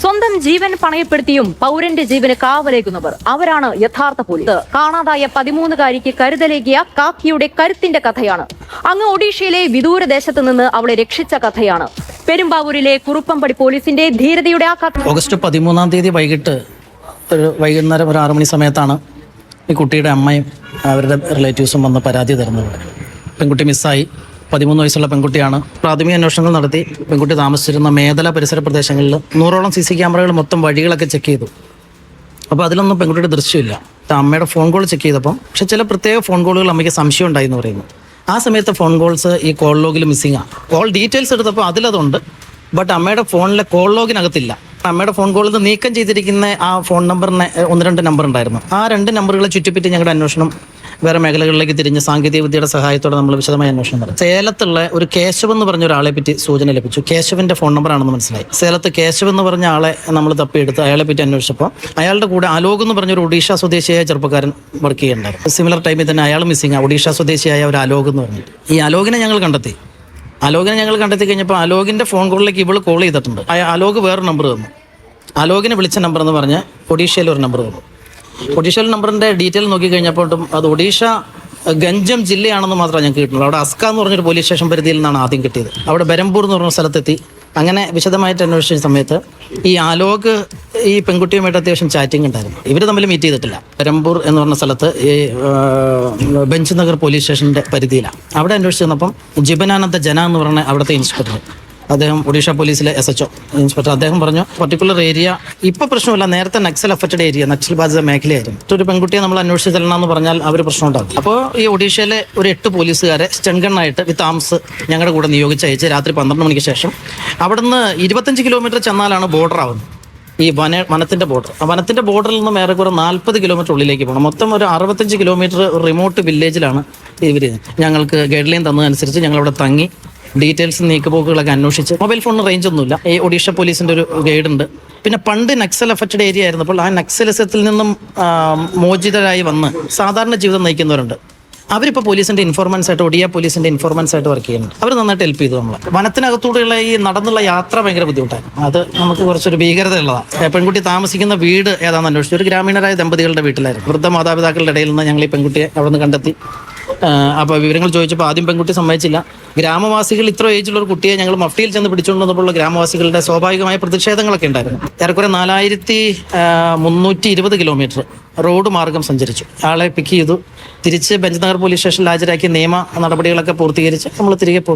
സ്വന്തം ജീവൻ പണയപ്പെടുത്തിയും പൗരന്റെ ജീവന് കാവലേക്കുന്നവർ അവരാണ് യഥാർത്ഥ പോലീസ്. കാണാതായ 13-കാരിക്ക് കരുതലേകിയ കാക്കിയുടെ കരുത്തിന്റെ കഥയാണ്. അങ്ങ് ഒഡീഷയിലെ വിദൂരദേശത്ത് നിന്ന് അവളെ രക്ഷിച്ച കഥയാണ്. പെരുമ്പാവൂരിലെ കുറുപ്പംപടി പോലീസിന്റെ ധീരതയുടെ ആ കഥ. ഓഗസ്റ്റ് 13 വൈകിട്ട് വൈകുന്നേരം ഒരു 6 മണി സമയത്താണ് ഈ കുട്ടിയുടെ അമ്മയും അവരുടെ റിലേറ്റീവ്സും വന്ന് പരാതി തരുന്നത്. പെൺകുട്ടി മിസ്സായി. 13 വയസ്സുള്ള പെൺകുട്ടിയാണ്. പ്രാഥമിക അന്വേഷണങ്ങൾ നടത്തി പെൺകുട്ടി താമസിച്ചിരുന്ന മേദല പരിസര പ്രദേശങ്ങളിൽ 100ഓളം CC ക്യാമറകൾ മൊത്തം വഴികളൊക്കെ ചെക്ക് ചെയ്തു. അപ്പോൾ അതിലൊന്നും പെൺകുട്ടിയുടെ ദൃശ്യമില്ല. അമ്മയുടെ ഫോൺ കോൾ ചെക്ക് ചെയ്തപ്പം പക്ഷെ ചില പ്രത്യേക ഫോൺ കോളുകൾ അമ്മയ്ക്ക് സംശയം ഉണ്ടായി എന്ന് പറയുന്നു. ആ സമയത്ത് ഫോൺ കോൾസ് ഈ കോൾ ലോഗിൽ മിസ്സിംഗ് ആണ്. കോൾ ഡീറ്റെയിൽസ് എടുത്തപ്പോൾ അതിലതുണ്ട്. ബട്ട് അമ്മയുടെ ഫോണിലെ കോൾ ലോഗിനകത്തില്ല. അമ്മയുടെ ഫോൺ കോളിൽ നിന്ന് നീക്കം ചെയ്തിരിക്കുന്ന ആ ഫോൺ നമ്പറിന് 1-2 നമ്പർ ഉണ്ടായിരുന്നു. ആ 2 നമ്പറുകളെ ചുറ്റിപ്പറ്റി ഞങ്ങളുടെ അന്വേഷണം വേറെ മേഖലകളിലേക്ക് തിരിഞ്ഞ് സാങ്കേതിക വിദ്യയുടെ സഹായത്തോടെ നമ്മൾ വിശദമായ അന്വേഷണം നടത്തി. സേലത്തുള്ള ഒരു കേശവ് എന്ന് പറഞ്ഞ ഒരാളെ പറ്റി സൂചന ലഭിച്ചു. കേശവിന്റെ ഫോൺ നമ്പറാണെന്ന് മനസ്സിലായി. സേലത്ത് കേശവ് എന്ന് പറഞ്ഞ ആളെ നമ്മൾ തപ്പിയെടുത്ത് അയാളെ പറ്റി അന്വേഷിച്ചപ്പോൾ അയാളുടെ കൂടെ അലോക് എന്ന് പറഞ്ഞൊരു ഒഡീഷ സ്വദേശിയായ ചെറുപ്പക്കാരൻ വർക്ക് ചെയ്യുന്നുണ്ടായിരുന്നു. സിമിലർ ടൈമിൽ തന്നെ അയാൾ മിസ്സിംഗ് ആണ്. ഒഡീഷ സ്വദേശിയായ ഒരു അലോക് എന്ന് പറഞ്ഞിട്ട് ഈ അലോകിനെ ഞങ്ങൾ കണ്ടെത്തി. കഴിഞ്ഞപ്പോൾ അലോകിന്റെ ഫോൺ കോളിലേക്ക് ഇവള് കോൾ ചെയ്തിട്ടുണ്ട്. അലോക് വേറൊരു നമ്പർ തന്നു. അലോകിനെ വിളിച്ച നമ്പർ എന്ന് പറഞ്ഞ് ഒഡീഷയിൽ ഒരു നമ്പർ തന്നു. ഒഡീഷയിൽ നമ്പറിന്റെ ഡീറ്റെയിൽ നോക്കി കഴിഞ്ഞപ്പോഴും അത് ഒഡീഷ ഗഞ്ചം ജില്ലയാണെന്ന് മാത്രമേ ഞങ്ങൾക്ക് കിട്ടുള്ളൂ. അവിടെ അസ്ക എന്ന് പറഞ്ഞൊരു പോലീസ് സ്റ്റേഷൻ പരിധിയിൽ നിന്നാണ് ആദ്യം കിട്ടിയത്. അവിടെ ബരംപൂർ എന്ന് പറഞ്ഞ സ്ഥലത്തെത്തി. അങ്ങനെ വിശദമായിട്ട് അന്വേഷിച്ച സമയത്ത് ഈ അലോക് ഈ പെൺകുട്ടിയുമായിട്ട് അത്യാവശ്യം ചാറ്റിംഗ് ഉണ്ടായിരുന്നു. ഇവർ തമ്മിൽ മീറ്റ് ചെയ്തിട്ടില്ല. ബരംപൂർ എന്ന് പറഞ്ഞ സ്ഥലത്ത് ഈ ബെഞ്ച് നഗർ പോലീസ് സ്റ്റേഷൻ്റെ പരിധിയിലാണ്. അവിടെ അന്വേഷിച്ച് വന്നപ്പം ജിബനാനന്ദ ജന എന്ന് പറഞ്ഞ അവിടുത്തെ ഇൻസ്പെക്ടർ, അദ്ദേഹം ഒഡീഷ പോലീസിലെ SHO ഇൻസ്പെക്ടർ, അദ്ദേഹം പറഞ്ഞു പർട്ടിക്കുലർ ഏരിയ ഇപ്പോൾ പ്രശ്നമില്ല, നേരത്തെ നക്സൽ അഫക്റ്റഡ് ഏരിയ, നക്സൽ ബാധിത മേഖലയായിരുന്നു. ഒരു പെൺകുട്ടിയെ നമ്മൾ അന്വേഷിച്ച് ചെല്ലണമെന്ന് പറഞ്ഞാൽ അവർ പ്രശ്നം ഉണ്ടാകും. അപ്പോൾ ഈ ഒഡീഷയിലെ ഒരു 8 പോലീസുകാരെ സ്റ്റൺഗണ്ണായിട്ട് വിത്ത് ആംസ് ഞങ്ങളുടെ കൂടെ നിയോഗിച്ചയച്ച് രാത്രി 12 മണിക്ക് ശേഷം അവിടുന്ന് 25 കിലോമീറ്റർ ചെന്നാലാണ് ബോർഡർ ആവുന്നത്. ഈ വനത്തിന്റെ ബോർഡർ. ആ വനത്തിന്റെ ബോർഡറിൽ നിന്നും ഏറെക്കുറെ 40 കിലോമീറ്റർ ഉള്ളിലേക്ക് പോകണം. മൊത്തം ഒരു 65 കിലോമീറ്റർ റിമോട്ട് വില്ലേജിലാണ് ഇവർ ഞങ്ങൾക്ക് ഗൈഡ് ലൈൻ തന്നതനുസരിച്ച് ഞങ്ങളവിടെ തങ്ങി ഡീറ്റെയിൽസ് നീക്കുപോക്കുകളൊക്കെ അന്വേഷിച്ച്. മൊബൈൽ ഫോണിന് റേഞ്ച് ഒന്നുമില്ല. ഈ ഒഡീഷ പോലീസിന്റെ ഒരു ഗൈഡ് ഉണ്ട്. പിന്നെ പണ്ട് നക്സൽ അഫക്റ്റഡ് ഏരിയ ആയിരുന്നപ്പോൾ ആ നക്സലിസത്തിൽ നിന്നും മോചിതരായി വന്ന് സാധാരണ ജീവിതം നയിക്കുന്നവരുണ്ട്. അവരിപ്പോൾ പോലീസിന്റെ ഇൻഫോർമൻസ് ആയിട്ട്, ഒഡിയ പോലീസിന്റെ ഇൻഫോർമൻസ് ആയിട്ട് വർക്ക് ചെയ്യുന്നുണ്ട്. അവർ നന്നായിട്ട് ഹെൽപ്പ് ചെയ്തു നമ്മളെ. വനത്തിനകത്തൂടെയുള്ള ഈ നടന്നുള്ള യാത്ര ഭയങ്കര ബുദ്ധിമുട്ടായിരുന്നു. അത് നമുക്ക് കുറച്ചൊരു ഭീകരത ഉള്ളതാണ്. പെൺകുട്ടി താമസിക്കുന്ന വീട് ഏതാണെന്ന് അന്വേഷിച്ചു. ഒരു ഗ്രാമീണരായ ദമ്പതികളുടെ വീട്ടിലായിരുന്നു. വൃദ്ധ മാതാപിതാക്കളുടെ ഇടയിൽ നിന്ന് ഞങ്ങൾ ഈ പെൺകുട്ടിയെ അവിടെ നിന്ന് കണ്ടെത്തി. അപ്പോൾ വിവരങ്ങൾ ചോദിച്ചപ്പോൾ ആദ്യം പെൺകുട്ടി സമ്മതിച്ചില്ല. ഗ്രാമവാസികൾ ഇത്ര ഏജുള്ള ഒരു കുട്ടിയെ ഞങ്ങൾ മഫ്റ്റിയിൽ ചെന്ന് പിടിച്ചുകൊണ്ടുവന്നപ്പോൾ ഗ്രാമവാസികളുടെ സ്വാഭാവികമായ പ്രതിഷേധങ്ങളൊക്കെ ഉണ്ടായിരുന്നു. ഏറെക്കുറെ 4320 കിലോമീറ്റർ റോഡ് മാർഗം സഞ്ചരിച്ചു. ആളെ പിക്ക് ചെയ്തു. തിരിച്ച് ബെഞ്ച് നഗർ പോലീസ് സ്റ്റേഷനിൽ ഹാജരാക്കി നിയമ നടപടികളൊക്കെ പൂർത്തീകരിച്ച് നമ്മൾ തിരികെ